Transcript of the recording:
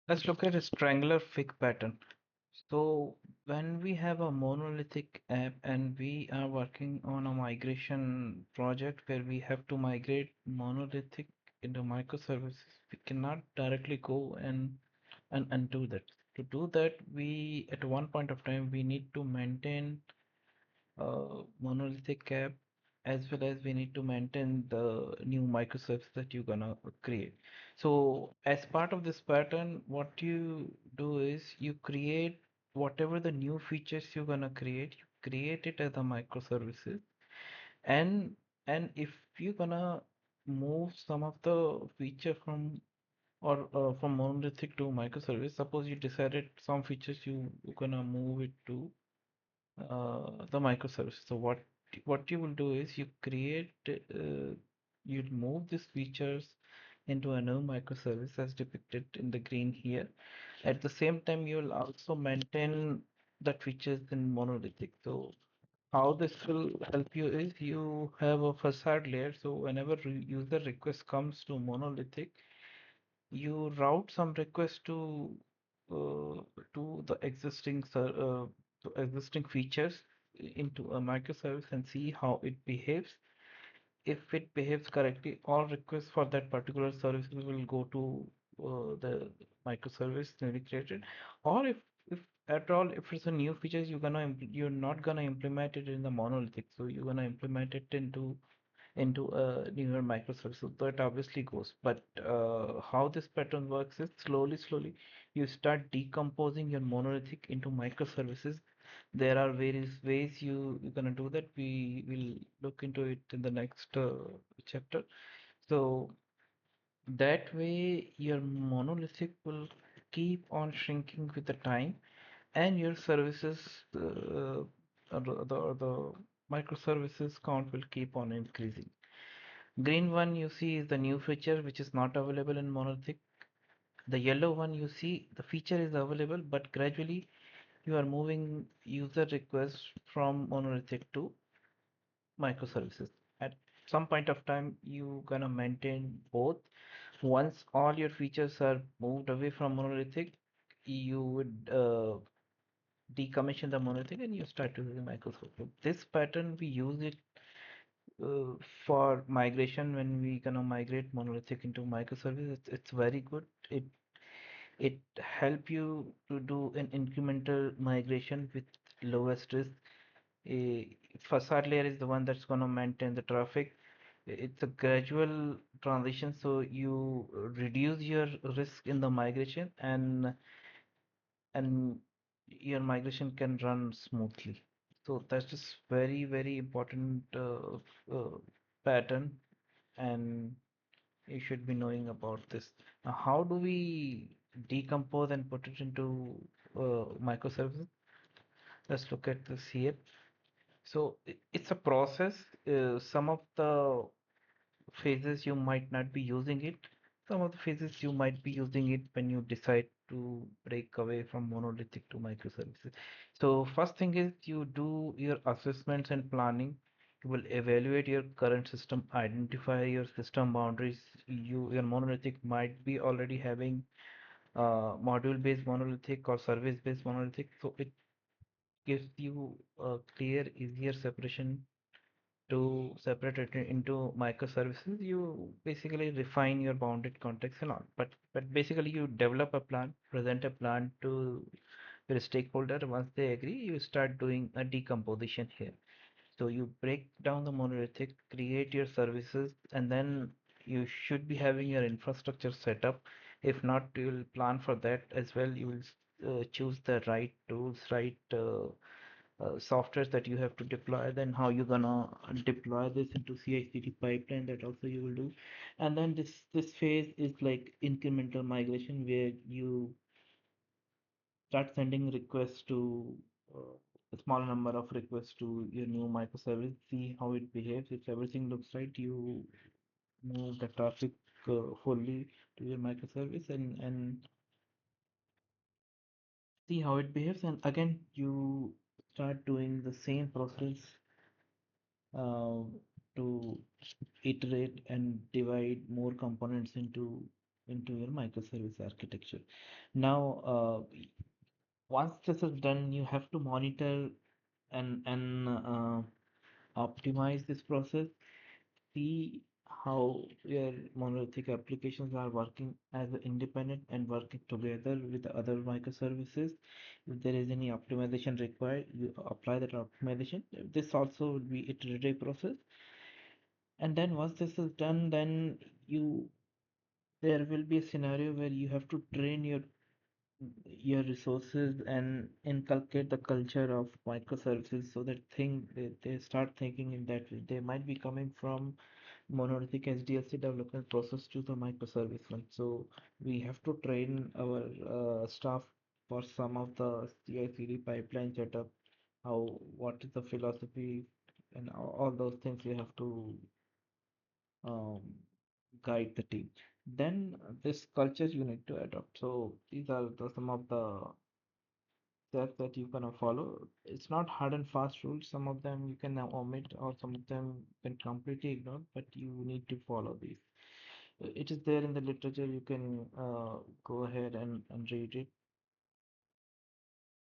Let's look at a stranglarFig pattern. So when we have a monolithic app and we are working on a migration project where we have to migrate monolithic into microservices, we cannot directly go and do that. To do that, we at one point of time we need to maintain monolithic app as well as we need to maintain the new microservice that you're gonna create. So as part of this pattern, what you do is you create whatever the new features you're gonna create, you create it as a microservices. And and if you're gonna move some of the feature from or from monolithic to microservice, suppose you decided some features you're gonna move it to the microservice. So what you will do is you create you move these features into a new microservice as depicted in the green here. At the same time, you will also maintain that features in monolithic. So how this will help you is you have a facade layer. So whenever user request comes to monolithic, you route some request to the existing features into a microservice and see how it behaves. If it behaves correctly, all requests for that particular service will go to the microservice newly created. Or if at all if it's a new feature, you're not gonna implement it in the monolithic, so you're gonna implement it into a newer microservice. So that obviously goes. But how this pattern works is slowly, you start decomposing your monolithic into microservices. There are various ways you're gonna do that. We will look into it in the next chapter. So that way, your monolithic will keep on shrinking with the time, and your services, the microservices count will keep on increasing. Green one you see is the new feature which is not available in monolithic. The yellow one you see the feature is available, but gradually you are moving user requests from monolithic to microservices. At some point of time, you gonna maintain both. Once all your features are moved away from monolithic, you would decommission the monolithic and you start using microservices. This pattern we use it uh, for migration when we gonna migrate monolithic into microservice. It's very good. It help you to do an incremental migration with lowest risk. A facade layer is the one that's gonna maintain the traffic. It's a gradual transition, so you reduce your risk in the migration and your migration can run smoothly. So that's just very important pattern, and you should be knowing about this. Now, how do we decompose and put it into microservices? Let's look at this here. So it's a process. Some of the phases you might not be using it. Some of the phases you might be using it when you decide to break away from monolithic to microservices. So first thing is you do your assessments and planning. You will evaluate your current system, identify your system boundaries. Your monolithic might be already having module-based monolithic or service-based monolithic. So it gives you a clear, easier separation to separate it into microservices. You basically refine your bounded context and all. But basically you develop a plan, present a plan to your stakeholder. Once they agree, you start doing a decomposition here. So you break down the monolithic, create your services, and then you should be having your infrastructure set up. If not, you will plan for that as well. You will choose the right tools, right softwares that you have to deploy, then how you're gonna deploy this into CI/CD pipeline, that also you will do. And then this phase is like incremental migration where you start sending requests to a small number of requests to your new microservice, see how it behaves. If everything looks right, you move the traffic fully to your microservice and see how it behaves. And again, you start doing the same process uh, to iterate and divide more components into into your microservice architecture. Now, once this is done, you have to monitor and optimize this process. See how your monolithic applications are working as independent and working together with the other microservices. If there is any optimization required, you apply that optimization. This also will be iterative process. And then once this is done, then you there will be a scenario where you have to train your resources and inculcate the culture of microservices so that they start thinking in that way. They might be coming from monolithic SDLC development process to the microservice one. So we have to train our staff for some of the CI/CD pipeline setup, how what is the philosophy and all those things we have to um, guide the team. Then this culture you need to adopt. So these are some of the steps that you can follow. It's not hard and fast rules. Some of them you can omit, or some of them you can completely ignore, but you need to follow these. It is there in the literature. You can go ahead and read it.